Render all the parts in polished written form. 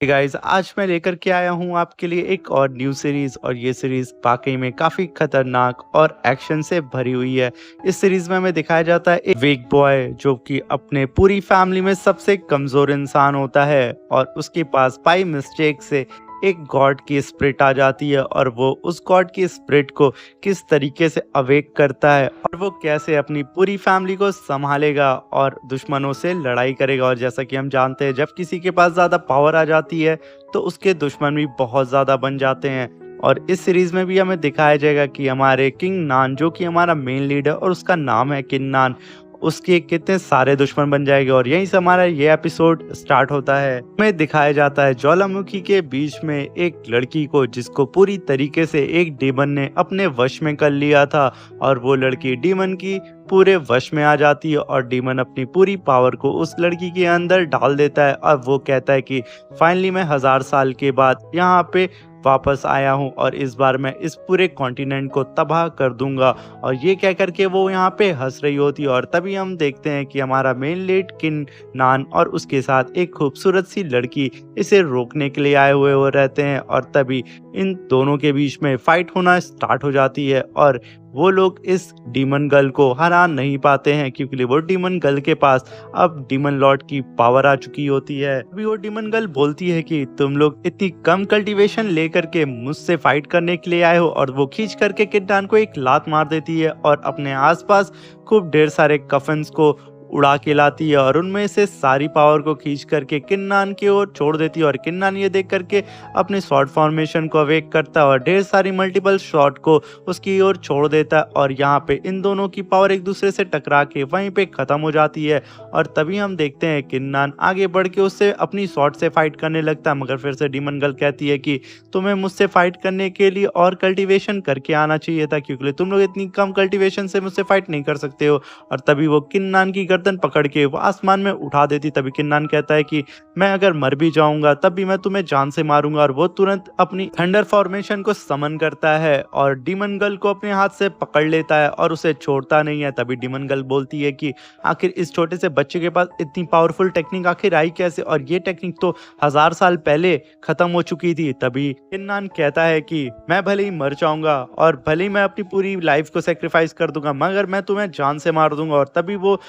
Guys, आज मैं लेकर के आया हूँ आपके लिए एक और न्यू सीरीज। और ये सीरीज वाकई में काफी खतरनाक और एक्शन से भरी हुई है। इस सीरीज में हमें दिखाया जाता है एक वीक बॉय जो कि अपने पूरी फैमिली में सबसे कमजोर इंसान होता है, और उसके पास बाई मिस्टेक से एक गॉड की स्पिरिट आ जाती है, और वो उस गॉड की स्पिरिट को किस तरीके से अवेक करता है और वो कैसे अपनी पूरी फैमिली को संभालेगा और दुश्मनों से लड़ाई करेगा। और जैसा कि हम जानते हैं, जब किसी के पास ज़्यादा पावर आ जाती है तो उसके दुश्मन भी बहुत ज़्यादा बन जाते हैं। और इस सीरीज में भी हमें दिखाया जाएगा कि हमारे किंग नान, जो कि हमारा मेन लीड है और उसका नाम है किंग नान, उसके कितने सारे दुश्मन बन जाएंगे। और यहीं से हमारा ये एपिसोड स्टार्ट होता है। हमें दिखाया जाता है ज्वालामुखी के बीच में एक लड़की को, जिसको पूरी तरीके से एक डीमन ने अपने वश में कर लिया था, और वो लड़की डीमन की पूरे वश में आ जाती है, और डीमन अपनी पूरी पावर को उस लड़की के अंदर डाल देता है। और वो कहता है कि फाइनली मैं 1000 साल के बाद यहाँ पे वापस आया हूँ, और इस बार मैं इस पूरे कॉन्टिनेंट को तबाह कर दूंगा। और ये कह करके वो यहाँ पे हंस रही होती है। और तभी हम देखते हैं कि हमारा मेन लीड किन नान और उसके साथ एक खूबसूरत सी लड़की इसे रोकने के लिए आए हुए हो रहते हैं। और तभी इन दोनों के बीच में फाइट होना स्टार्ट हो जाती है, और वो लोग इस डीमन गर्ल को हरा नहीं पाते हैं, क्योंकि वो डीमन गर्ल के पास अब डीमन लॉर्ड की पावर आ चुकी होती है। अभी वो डीमन गर्ल बोलती है कि तुम लोग इतनी कम कल्टीवेशन लेकर के मुझसे फाइट करने के लिए आए हो, और वो खींच करके किड्डान को एक लात मार देती है और अपने आसपास खूब ढेर सारे कफन्स को उड़ा के लाती है, और उनमें से सारी पावर को खींच करके किन्नान की ओर छोड़ देती है। और किन्नान ये देख करके अपने शॉर्ट फॉर्मेशन को अवेक करता है और ढेर सारी मल्टीपल शॉट को उसकी ओर छोड़ देता है। और यहाँ पे इन दोनों की पावर एक दूसरे से टकरा के वहीं पे खत्म हो जाती है। और तभी हम देखते हैं किन्नान आगे बढ़ के उससे अपनी शॉट से फाइट करने लगता है, मगर फिर से डीमन गर्ल कहती है कि तुम्हें मुझसे फाइट करने के लिए और कल्टीवेशन करके आना चाहिए था, क्योंकि तुम लोग इतनी कम कल्टीवेशन से मुझसे फाइट नहीं कर सकते हो। और तभी वो किन्नान की गर्दन पकड़ के वो आसमान में उठा देती। तभी किन्नान कहता है कि मैं अगर मर भी जाऊंगा तब भी मैं तुम्हें जान से मारूंगा। और वो तुरंत अपनी थंडर फॉर्मेशन को समन करता है और डीमन गर्ल को अपने हाथ से पकड़ लेता है और उसे छोड़ता नहीं है। तभी डीमन गर्ल बोलती है कि आखिर इस छोटे से बच्चे के पास इतनी पावरफुल टेक्निक आखिर आई कैसे, और ये टेक्निक तो 1000 साल पहले खत्म हो चुकी थी। तभी किन्नान कहता है कि मैं भले ही मर जाऊंगा और भले ही मैं अपनी पूरी लाइफ को सेक्रीफाइस कर दूंगा, मगर मैं तुम्हें जान से मार दूंगा। और तभी वो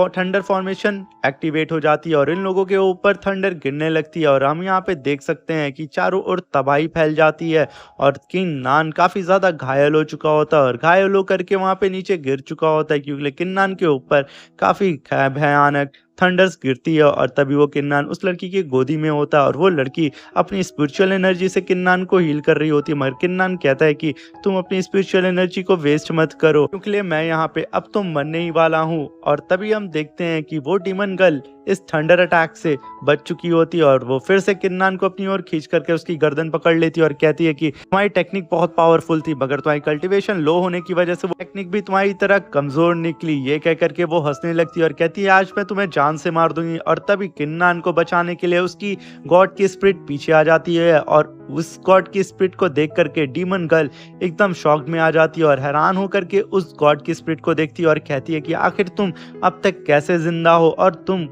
थंडर फॉर्मेशन एक्टिवेट हो जाती है और इन लोगों के ऊपर थंडर गिरने लगती है। और हम यहाँ पे देख सकते हैं कि चारों ओर तबाही फैल जाती है, और किंग नान काफी ज्यादा घायल हो चुका होता है, और घायल होकर के वहां पे नीचे गिर चुका होता है, क्योंकि किंग नान के ऊपर काफी भयानक थंडर्स गिरती है। और तभी वो किन्नान उस लड़की की गोदी में होता है, और वो लड़की अपनी स्पिरिचुअल एनर्जी से किन्नान को हील कर रही होती है। मगर किन्नान कहता है कि तुम अपनी स्पिरिचुअल एनर्जी को वेस्ट मत करो, क्योंकि मैं यहाँ पे अब तो मरने ही वाला हूँ। और तभी हम देखते हैं कि वो डीमन गर्ल इस थंडर अटैक से बच चुकी होती है, और वो फिर से किन्नान को अपनी ओर खींच करके उसकी गर्दन पकड़ लेती है और कहती है कि तुम्हारी टेक्निक बहुत पावरफुल थी, मगर तुम्हारी कल्टीवेशन लो होने की वजह से वो टेक्निक भी तुम्हारी तरह कमजोर निकली। ये कह करके वो हंसने लगती है और कहती है आज मैं तुम्हें जान से मार दूंगी। और तभी किन्नान को बचाने के लिए उसकी गॉड की स्पिरिट पीछे आ जाती है, और उस गॉड की स्पिरिट को देख करके डीमन गर्ल एकदम शॉक में आ जाती है और हैरान होकर के उस गॉड की स्पिरिट को देखती है और कहती है कि आखिर तुम अब तक कैसे जिंदा हो, और तुम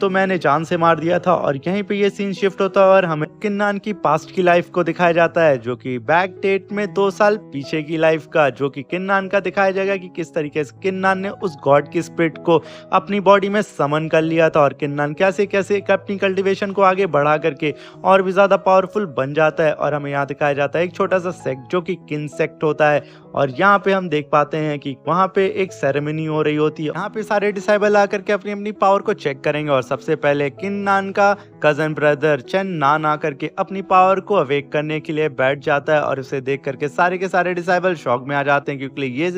तो मैंने जान से मार दिया था। और यहीं पे ये सीन शिफ्ट होता है और हमें किन्नान की पास्ट की लाइफ को दिखाया जाता है, जो कि बैक डेट में 2 साल पीछे की लाइफ का, जो कि किन्नान का दिखाया जाएगा कि किस तरीके से किन्नान ने उस गॉड की स्पिरिट को अपनी बॉडी में समन कर लिया था, और किन्नान कैसे कैसे अपनी कल्टीवेशन को आगे बढ़ा करके और भी ज्यादा पावरफुल बन जाता है। और हमें यहाँ दिखाया जाता है एक छोटा सा सेक्ट, जो कि किन सेक्ट होता है। और यहाँ पे हम देख पाते हैं कि वहाँ पे एक सेरेमनी हो रही होती है। यहाँ पे सारे डिसाइबल आकर के अपनी अपनी पावर को चेक करेंगे, और सबसे पहले किन नान का कजन ब्रदर चेन नान आकर के अपनी पावर को अवेक करने के लिए बैठ जाता है। और उसे देख करके सारे के सारे डिसाइबल शॉक में आ जाते हैं, क्योंकि ये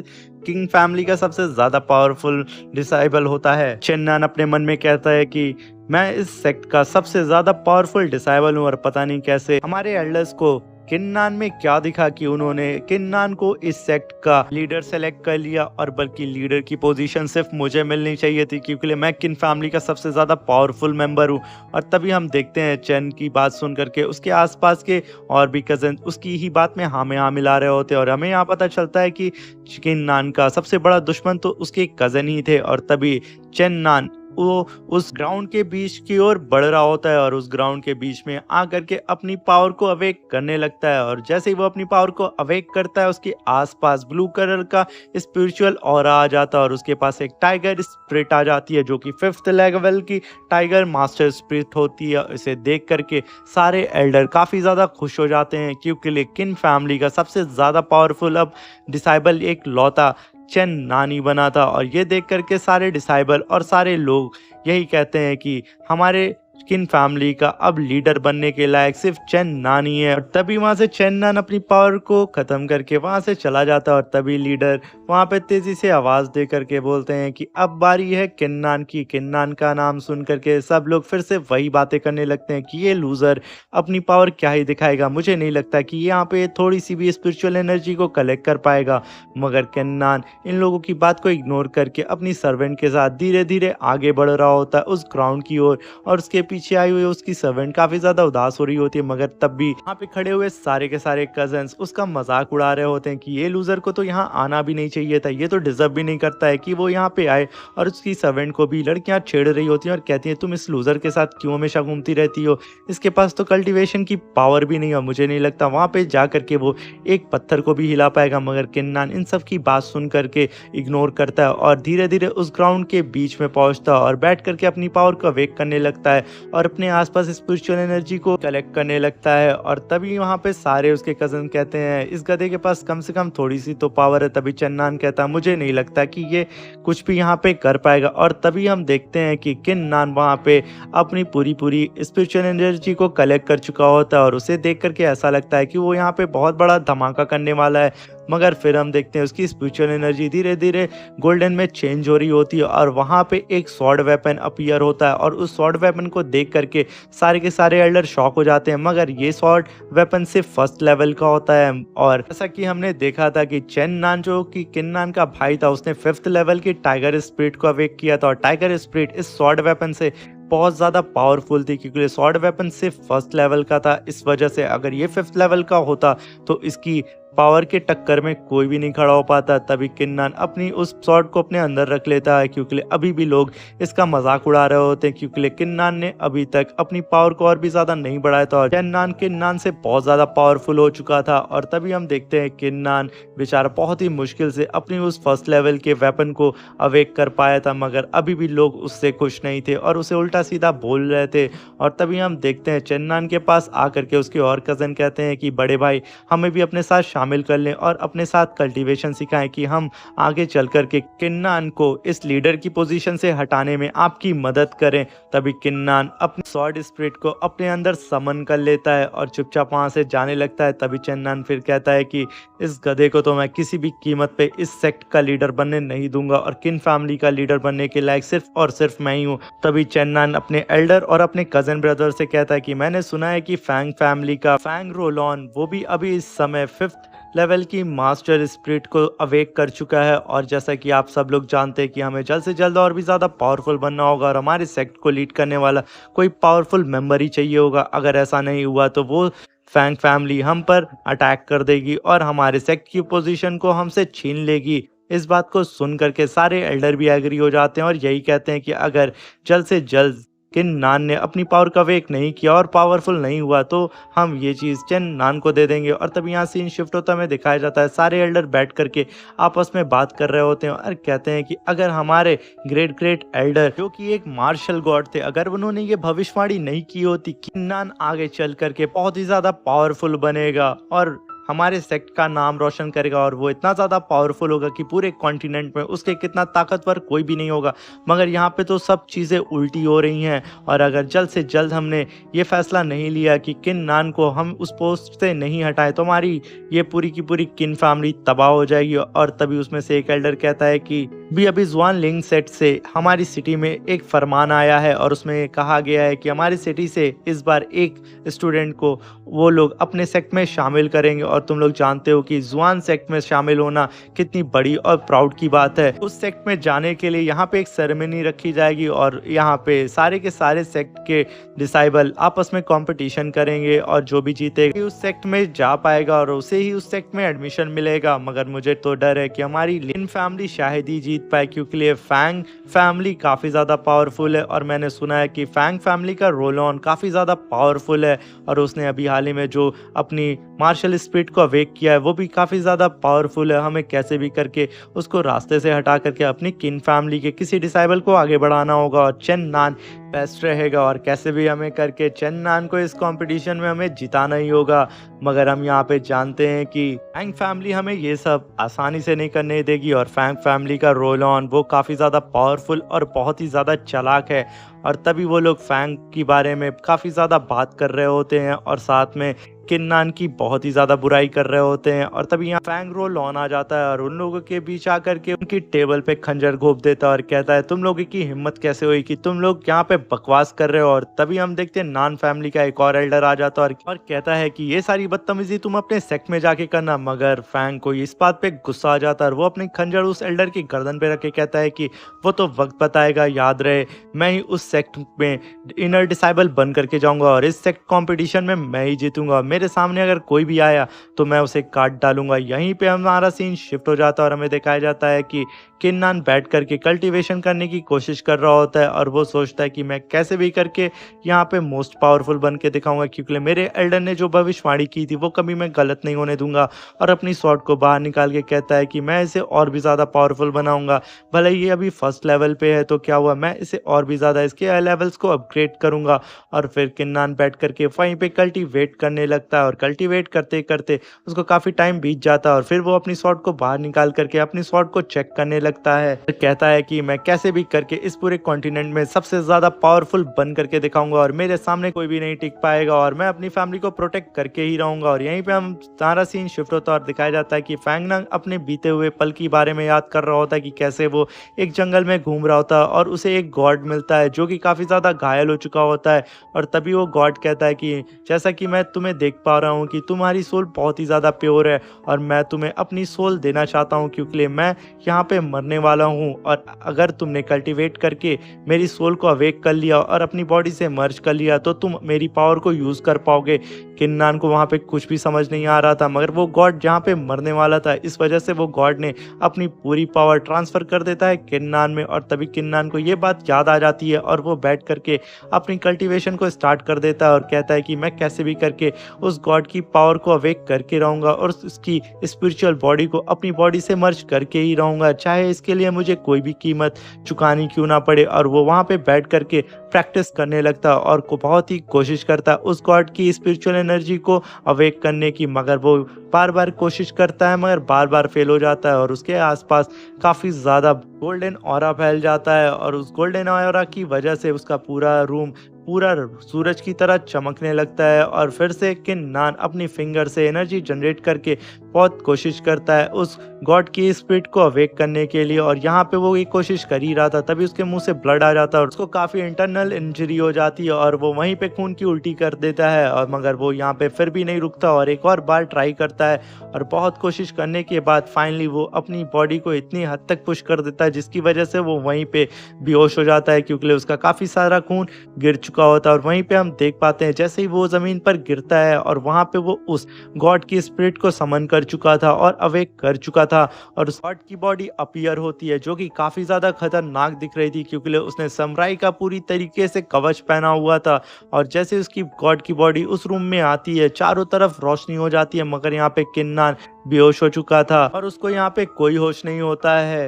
किंग फैमिली का सबसे ज्यादा पावरफुल डिसाइबल होता है। चेन नान अपने मन में कहता है कि मैं इस सेक्ट का सबसे ज्यादा पावरफुल डिसाइबल हूँ, और पता नहीं कैसे हमारे एल्डर्स को किन्नान में क्या दिखा कि उन्होंने किन्नान को इस सेक्ट का लीडर सेलेक्ट कर लिया, और बल्कि लीडर की पोजीशन सिर्फ मुझे मिलनी चाहिए थी, क्योंकि मैं किन फैमिली का सबसे ज्यादा पावरफुल मेंबर हूँ। और तभी हम देखते हैं चेन की बात सुन करके उसके आसपास के और भी कजन उसकी ही बात में हाँ मिला रहे होते हैं, और हमें यहाँ पता चलता है कि किन्नान का सबसे बड़ा दुश्मन तो उसके कजन ही थे। और तभी चेन नान वो उस ग्राउंड के बीच की ओर बढ़ रहा होता है और उस ग्राउंड के बीच में आकर के अपनी पावर को अवेक करने लगता है। और जैसे ही वो अपनी पावर को अवेक करता है, उसके आसपास ब्लू कलर का स्पिरिचुअल ऑरा आ जाता है और उसके पास एक टाइगर स्पिरिट आ जाती है, जो कि 5th लेवल की टाइगर मास्टर स्पिरिट होती है। इसे देख करके सारे एल्डर काफी ज्यादा खुश हो जाते हैं, क्योंकि लेकिन फैमिली का सबसे ज्यादा पावरफुल अब डिसाइबल एक लौता चेन नानी बना था। और ये देख करके सारे डिसाइबल और सारे लोग यही कहते हैं कि हमारे किन फैमिली का अब लीडर बनने के लायक सिर्फ चेन नानी है। और तभी वहां से चेन नान अपनी पावर को खत्म करके वहां से चला जाता है और तभी लीडर वहां पे तेजी से आवाज दे करके बोलते हैं कि अब बारी है किन्नान की। किन्नान का नाम सुन करके सब लोग फिर से वही बातें करने लगते हैं कि ये लूजर अपनी पावर क्या ही दिखाएगा, मुझे नहीं लगता कि यहाँ पे थोड़ी सी भी स्पिरिचुअल एनर्जी को कलेक्ट कर पाएगा। मगर किन्नान इन लोगों की बात को इग्नोर करके अपनी सर्वेंट के साथ धीरे धीरे आगे बढ़ रहा होता है उस ग्राउंड की ओर। और उसके पीछे आई हुई उसकी सर्वेंट काफी ज्यादा उदास हो रही होती है, मगर तब भी वहाँ पे खड़े हुए सारे के सारे कजन्स उसका मजाक उड़ा रहे होते हैं कि ये लूजर को तो यहाँ आना भी नहीं चाहिए था, ये तो डिजर्व भी नहीं करता है कि वो यहाँ पे आए। और उसकी सर्वेंट को भी लड़कियां छेड़ रही होती हैं और कहती हैं तुम इस लूजर के साथ क्यों हमेशा घूमती रहती हो, इसके पास तो कल्टीवेशन की पावर भी नहीं है, मुझे नहीं लगता वहां पे जा करके वो एक पत्थर को भी हिला पाएगा। मगर किन्नान इन सब की बात सुन करके इग्नोर करता है और धीरे धीरे उस ग्राउंड के बीच में पहुंचता है और बैठ करके अपनी पावर को अवेक करने लगता है और अपने आसपास स्पिरिचुअल एनर्जी को कलेक्ट करने लगता है। और तभी वहां पे सारे उसके कजन कहते हैं इस गधे के पास कम से कम थोड़ी सी तो पावर है। तभी चन्नान कहता है मुझे नहीं लगता कि ये कुछ भी यहाँ पे कर पाएगा। और तभी हम देखते हैं कि किन्नान वहां पे अपनी पूरी स्पिरिचुअल एनर्जी को कलेक्ट कर चुका होता है और उसे देख करके ऐसा लगता है कि वो यहाँ पे बहुत बड़ा धमाका करने वाला है। मगर फिर हम देखते हैं उसकी स्पिरिचुअल एनर्जी धीरे धीरे गोल्डन में चेंज हो रही होती है और वहां पे एक स्वॉर्ड वेपन अपीयर होता है और उस स्वॉर्ड वेपन को देख करके सारे के सारे एल्डर शॉक हो जाते हैं। मगर ये स्वॉर्ड वेपन सिर्फ 1st लेवल का होता है और जैसा कि हमने देखा था कि चेन नान जो कि किन्नान का भाई था, उसने 5th लेवल की टाइगर स्पिरिट को अवेक किया था और टाइगर स्पिरिट इस स्वॉर्ड वेपन से बहुत ज़्यादा पावरफुल थी, क्योंकि स्वॉर्ड वेपन सिर्फ 1st लेवल का था। इस वजह से अगर ये 5th लेवल का होता तो इसकी पावर के टक्कर में कोई भी नहीं खड़ा हो पाता। तभी किन्नान अपनी उस स्वॉर्ड को अपने अंदर रख लेता है, क्योंकि अभी भी लोग इसका मजाक उड़ा रहे होते हैं, क्योंकि किन्नान ने अभी तक अपनी पावर को और भी ज्यादा नहीं बढ़ाया था और किन्नान से बहुत ज्यादा पावरफुल हो चुका था। और तभी हम देखते हैं किन्नान बेचारा बहुत ही मुश्किल से अपनी उस 1st लेवल के वेपन को अवेक कर पाया था, मगर अभी भी लोग उससे खुश नहीं थे और उसे उल्टा सीधा बोल रहे थे। और तभी हम देखते हैं चन्नान के पास आकर के उसके और कजन कहते हैं कि बड़े भाई हमें भी अपने साथ शामिल कर लें और अपने साथ कल्टीवेशन सिखाएं कि हम आगे चल करके किन्नान को इस लीडर की पोजीशन से हटाने में आपकी मदद करें। तभी किन्नान अपने स्वॉर्ड स्पिरिट को अपने अंदर समन कर लेता है और चुपचाप वहां से जाने लगता है। तभी चन्नान फिर कहता है कि इस गधे को तो मैं किसी भी कीमत पे इस सेक्ट का लीडर बनने नहीं दूंगा और किन फैमिली का लीडर बनने के लायक सिर्फ और सिर्फ मैं ही हूँ। तभी चन्नान अपने एल्डर और अपने कजन ब्रदर से कहता है कि मैंने सुना है कि फैंग फैमिली का फैंग रोलॉन वो भी अभी इस समय 5th लेवल की मास्टर स्पिरिट को अवेक कर चुका है। और जैसा कि आप सब लोग जानते हैं कि हमें जल्द से जल्द और भी ज़्यादा पावरफुल बनना होगा और हमारे सेक्ट को लीड करने वाला कोई पावरफुल मेंबर ही चाहिए होगा। अगर ऐसा नहीं हुआ तो वो फैंग फैमिली हम पर अटैक कर देगी और हमारे सेक्ट की पोजीशन को हमसे छीन लेगी। इस बात को सुन करके सारे एल्डर भी एग्री हो जाते हैं और यही कहते हैं कि अगर जल्द से जल्द किन्नान ने अपनी पावर का वेक नहीं किया और पावरफुल नहीं हुआ तो हम ये चीज़ चन्नान को दे देंगे। और तब यहाँ सीन शिफ्ट होता हमें दिखाया जाता है सारे एल्डर बैठ करके आपस में बात कर रहे होते हैं और कहते हैं कि अगर हमारे ग्रेट ग्रेट एल्डर जो कि एक मार्शल गॉड थे, अगर उन्होंने ये भविष्यवाणी नहीं की होती किन्नान आगे चल करके बहुत ही ज़्यादा पावरफुल बनेगा और हमारे सेक्ट का नाम रोशन करेगा और वो इतना ज़्यादा पावरफुल होगा कि पूरे कॉन्टिनेंट में उसके कितना ताकतवर कोई भी नहीं होगा। मगर यहाँ पे तो सब चीज़ें उल्टी हो रही हैं और अगर जल्द से जल्द हमने ये फैसला नहीं लिया कि किन्नान को हम उस पोस्ट से नहीं हटाएं तो हमारी ये पूरी की पूरी किन फैमिली तबाह हो जाएगी। और तभी उसमें से एक एल्डर कहता है कि अभी जुआन लिंग सेट से हमारी सिटी में एक फरमान आया है और उसमें कहा गया है कि हमारी सिटी से इस बार एक स्टूडेंट को वो लोग अपने सेक्ट में शामिल करेंगे। और तुम लोग जानते हो कि जुआन सेक्ट में शामिल होना कितनी बड़ी और प्राउड की बात है। उस सेक्ट में जाने के लिए यहाँ पे एक सेरेमनी रखी जाएगी और यहाँ पे सारे के सारे सेक्ट के डिसाइबल आपस में कंपटीशन करेंगे और जो भी जीतेगा उस सेक्ट में जा पाएगा और उसे ही उस सेक्ट में एडमिशन मिलेगा। मगर मुझे तो डर है कि हमारी लिन फैमिली शायद ही जीत जीत पाए, क्योंकि ये फैंग फैमिली काफ़ी ज़्यादा पावरफुल है और मैंने सुना है कि फैंग फैमिली का रोल ऑन काफ़ी ज़्यादा पावरफुल है और उसने अभी हाल ही में जो अपनी मार्शल स्पिरिट को अवेक किया है वो भी काफ़ी ज़्यादा पावरफुल है। हमें कैसे भी करके उसको रास्ते से हटा करके अपनी किन फैमिली के किसी डिसाइबल को आगे बढ़ाना होगा और चेन नान बेस्ट रहेगा और कैसे भी हमें करके चेन नान को इस कंपटीशन में हमें जिताना ही होगा। मगर हम यहाँ पे जानते हैं कि फैंग फैमिली हमें ये सब आसानी से नहीं करने देगी और फैंग फैमिली का रोल ऑन वो काफ़ी ज़्यादा पावरफुल और बहुत ही ज़्यादा चालाक है और तभी वो लोग फैंग के बारे में काफ़ी ज़्यादा बात कर रहे होते हैं और साथ में किन्नान की बहुत ही ज़्यादा बुराई कर रहे होते हैं और तभी यहाँ फैंग रोल ऑन आ जाता है और उन लोगों के बीच आकर के उनकी टेबल पे खंजर घोंप देता है और कहता है तुम लोगों की हिम्मत कैसे हुई कि तुम लोग यहाँ पे बकवास कर रहे हो। और तभी हम देखते हैं नान फैमिली का एक और एल्डर आ जाता है और कहता है कि ये सारी बदतमीजी तुम अपने सेक्ट में जाके करना। मगर फैंग को इस बात पे गुस्सा आ जाता है और वो अपनी खंजर उस एल्डर की गर्दन पे रख के कहता है कि वो तो वक्त बताएगा, याद रहे मैं ही उस सेक्ट में इनर डिसाइबल बन करके जाऊंगा और इस सेक्ट कॉम्पिटिशन में मैं ही जीतूंगा। मेरे सामने अगर कोई भी आया तो मैं उसे काट डालूंगा। यहीं पे हमारा सीन शिफ्ट हो जाता है और हमें दिखाया जाता है कि किन्नान बैठ करके कल्टीवेशन करने की कोशिश कर रहा होता है और वो सोचता है कि मैं कैसे भी करके यहाँ पे मोस्ट पावरफुल बन के दिखाऊंगा, क्योंकि मेरे एल्डर ने जो भविष्यवाणी की थी वो कभी मैं गलत नहीं होने दूंगा। और अपनी स्वॉर्ड को बाहर निकाल के कहता है कि मैं इसे और भी ज़्यादा पावरफुल बनाऊंगा, भले ये अभी फर्स्ट लेवल पे है तो क्या हुआ, मैं इसे और भी ज़्यादा इसके लेवल्स को अपग्रेड करूंगा। और फिर किन्नान बैठ करके वहीं पे कल्टीवेट करने लगता है और कल्टीवेट करते करते उसको काफ़ी टाइम बीत जाता है और फिर वो अपनी स्वॉर्ड को बाहर निकाल करके अपनी स्वॉर्ड को चेक करने लगता है। कहता है कि मैं कैसे भी करके इस पूरे कॉन्टिनेंट में सबसे ज़्यादा पावरफुल बन करके दिखाऊंगा और मेरे सामने कोई भी नहीं टिक पाएगा और मैं अपनी फैमिली को प्रोटेक्ट करके ही रहूंगा। और यहीं पे हम सारा सीन शिफ्ट होता है और दिखाया जाता है कि फैंग नंग अपने बीते हुए पल के बारे में याद कर रहा होता है कि कैसे वो एक जंगल में घूम रहा होता है और उसे एक गॉड मिलता है जो कि काफ़ी ज़्यादा घायल हो चुका होता है। और तभी वो गॉड कहता है कि जैसा कि मैं तुम्हें देख पा रहा हूँ कि तुम्हारी सोल बहुत ही ज़्यादा प्योर है और मैं तुम्हें अपनी सोल देना चाहता हूँ, क्योंकि मैं यहाँ पे मरने वाला हूँ और अगर तुमने कल्टीवेट करके मेरी सोल को अवेक कर लिया और अपनी बॉडी से मर्ज कर लिया तो तुम मेरी पावर को यूज़ कर पाओगे। किन्नान को वहाँ पे कुछ भी समझ नहीं आ रहा था, मगर वो गॉड जहाँ पे मरने वाला था इस वजह से वो गॉड ने अपनी पूरी पावर ट्रांसफ़र कर देता है किन्नान में। और तभी किन्नान को ये बात याद आ जाती है और वो बैठ करके अपनी कल्टीवेशन को स्टार्ट कर देता है और कहता है कि मैं कैसे भी करके उस गॉड की पावर को अवेक करके रहूँगा और उसकी स्पिरिचुअल बॉडी को अपनी बॉडी से मर्ज करके ही रहूँगा, चाहे इसके लिए मुझे कोई भी कीमत चुकानी क्यों ना पड़े। और वो वहाँ पे बैठ करके प्रैक्टिस करने लगता है और को बहुत ही कोशिश करता है उस गॉड की स्पिरिचुअल एनर्जी को अवेक करने की, मगर वो बार बार कोशिश करता है मगर बार बार फेल हो जाता है और उसके आसपास काफ़ी ज़्यादा गोल्डन ऑरा फैल जाता है और उस गोल्डन ऑरा की वजह से उसका पूरा रूम पूरा सूरज की तरह चमकने लगता है। और फिर से किन्नान अपनी फिंगर से एनर्जी जनरेट करके बहुत कोशिश करता है उस गॉड की स्पिरिट को अवेक करने के लिए और यहाँ पे वो ये कोशिश कर ही रहा था तभी उसके मुंह से ब्लड आ जाता है और उसको काफ़ी इंटरनल इंजरी हो जाती है और वो वहीं पे खून की उल्टी कर देता है। और मगर वो यहाँ पे फिर भी नहीं रुकता और एक और बार ट्राई करता है और बहुत कोशिश करने के बाद फाइनली वो अपनी बॉडी को इतनी हद तक पुश कर देता है जिसकी वजह से वो वहीं पे बेहोश हो जाता है, क्योंकि उसका काफ़ी सारा खून गिर चुका होता है। और वहीं पे हम देख पाते हैं जैसे ही वो ज़मीन पर गिरता है और वहाँ पे वो उस गॉड की स्पिरिट को समन कर चुका था और अवेक कर चुका था और उस गॉड की बॉडी अपीयर होती है जो कि काफ़ी ज़्यादा खतरनाक दिख रही थी, क्योंकि उसने समुराई का पूरी तरीके से कवच पहना हुआ था। और जैसे उसकी गॉड की बॉडी उस रूम में आती है चारों तरफ रोशनी हो जाती है, मगर यहाँ पे किन्नान बेहोश हो चुका था और उसको यहाँ पे कोई होश नहीं होता है।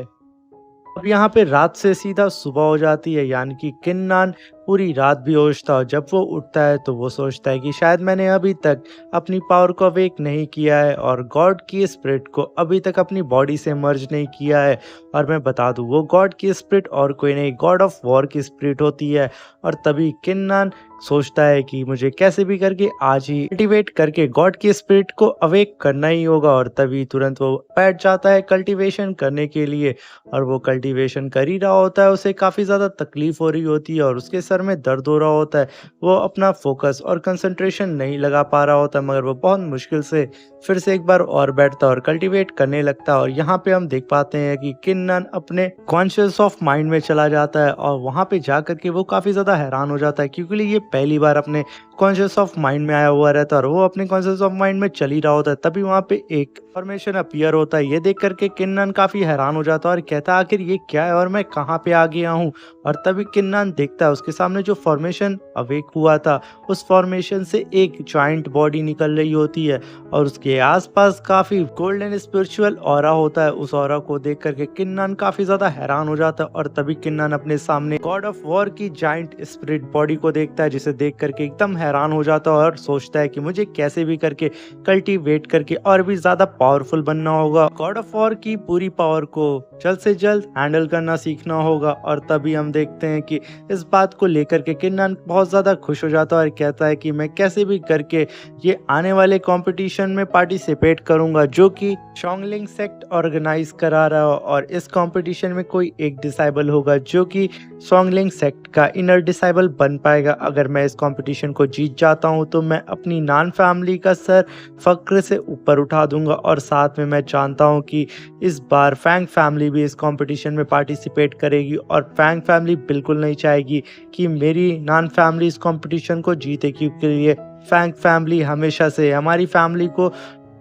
अब यहाँ पे रात से सीधा सुबह हो जाती है, यानी कि किन्नान पूरी रात बेहोश था। जब वो उठता है तो वो सोचता है कि शायद मैंने अभी तक अपनी पावर को अवेक नहीं किया है और गॉड की स्पिरिट को अभी तक अपनी बॉडी से मर्ज नहीं किया है। और मैं बता दूं वो गॉड की स्पिरिट और कोई नहीं, गॉड ऑफ वॉर की स्पिरिट होती है। और तभी किन्नान सोचता है कि मुझे कैसे भी करके आज ही कल्टिवेट करके गॉड की स्पिरिट को अवेक करना ही होगा। और तभी तुरंत वो बैठ जाता है कल्टीवेशन करने के लिए और वो कल्टीवेशन कर ही रहा होता है, उसे काफ़ी ज़्यादा तकलीफ हो रही होती है और उसके सर में दर्द हो रहा होता है। वो अपना फोकस और कंसंट्रेशन नहीं लगा पा रहा होता, मगर वो बहुत मुश्किल से फिर से एक बार और बैठता और कल्टीवेट करने लगता है। और यहाँ पे हम देख पाते हैं कि किन्नान अपने कॉन्शियस ऑफ माइंड में चला जाता है और वहाँ पे जा करके वो काफ़ी ज़्यादा हैरान हो जाता है, क्योंकि ये पहली बार अपने कॉन्शियस ऑफ माइंड में आया हुआ रहता है और वो अपने कॉन्शियस ऑफ माइंड में चल ही रहा होता है। तभी वहाँ पे एक फॉर्मेशन अपीयर होता है। ये देख करके किन्नन काफी हैरान हो जाता है और कहता है आखिर ये क्या है और मैं कहाँ पे आ गया हूँ। और तभी किन्नन देखता है उसके सामने जो फॉर्मेशन अवेक हुआ था, उस फॉर्मेशन से एक जॉइंट बॉडी निकल रही होती है और उसके आसपास काफी गोल्डन स्पिरिचुअल ऑरा होता है। उस ऑरा को देख करके किन्नन काफी ज्यादा हैरान हो जाता है और तभी किन्नन अपने सामने गॉड ऑफ वॉर की जाइंट स्पिरिट बॉडी को देखता है, जिसे देख करके एकदम हैरान हो जाता है और सोचता है कि मुझे कैसे भी करके कल्टीवेट करके और भी ज्यादा पावरफुल बनना होगा। गॉड ऑफ वॉर की पूरी पावर को जल्द से जल्द हैंडल करना सीखना होगा। और तभी हम देखते हैं कि इस बात को लेकर के किन्नन बहुत ज्यादा खुश हो जाता है और कहता है कि मैं कैसे भी करके ये आने वाले कंपटीशन में पार्टिसिपेट करूंगा जो कि शोंगलिंग सेक्ट ऑर्गेनाइज करा रहा है। और इस कंपटीशन में कोई एक डिसाइबल होगा जो कि शोंगलिंग सेक्ट का इनर डिसाइबल बन पाएगा। अगर मैं इस कंपटीशन को जीत जाता हूं तो मैं अपनी नान फैमिली का सर फक्र से ऊपर उठा दूंगा। और साथ में मैं जानता हूं कि इस बार फैंग फैमिली भी इस कंपटीशन में पार्टिसिपेट करेगी और फैंग फैमिली बिल्कुल नहीं चाहेगी कि मेरी नान फैमिली इस कंपटीशन को जीते, क्योंकि ये फैंग फैमिली हमेशा से हमारी फैमिली को